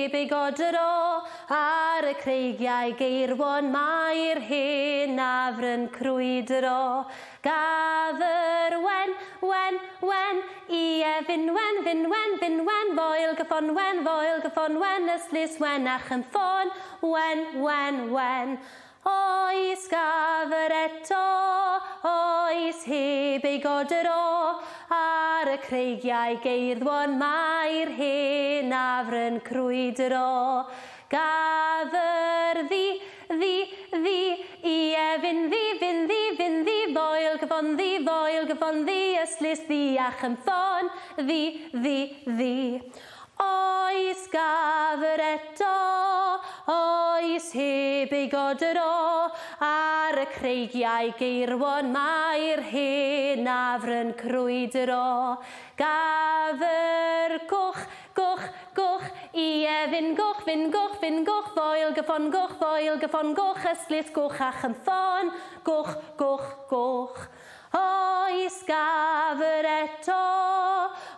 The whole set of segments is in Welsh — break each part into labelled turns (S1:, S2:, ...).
S1: heb ei godro ar y creigiau geirwon mae'r hen afryn crwydro. Gafr wen, i efin wen, foel gyffon wen, yslis wen ach yn ffon, wen. Oes gafr eto, oes heb ei godro, ar y creigiau geirwon mae'r hen afryn crwydro. Gafr ddi, i efin ddi, foel gyffon ddi, yslis ddi ach yn ffon, ddi. Oes gafr eto, oes heb ei godro, ar y creigiau geirwon mae'r hen afryn crwydro. Gafr goch, i efin goch, foel gyffon goch, yslis goch ach yn ffon, goch. Oes gafr eto,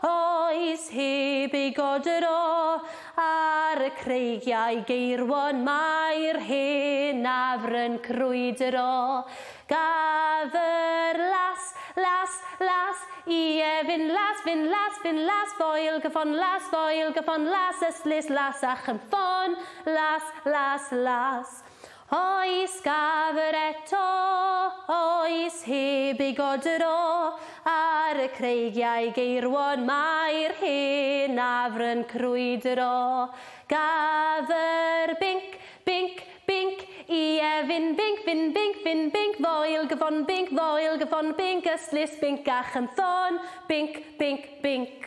S1: oes heb ei godro, ar y creigiau geirwon mae'r hen afryn crwydro. Gafr las, i efin las, foel gyffon las, yslis las ach yn ffon, las. Oes gafr eto, oes heb ei godro, ar y creigiau geirwon mae'r hen afryn crwydro. Gafr bink, i efin bink, foel gyffon bink, yslis bink ach yn ffon, bink.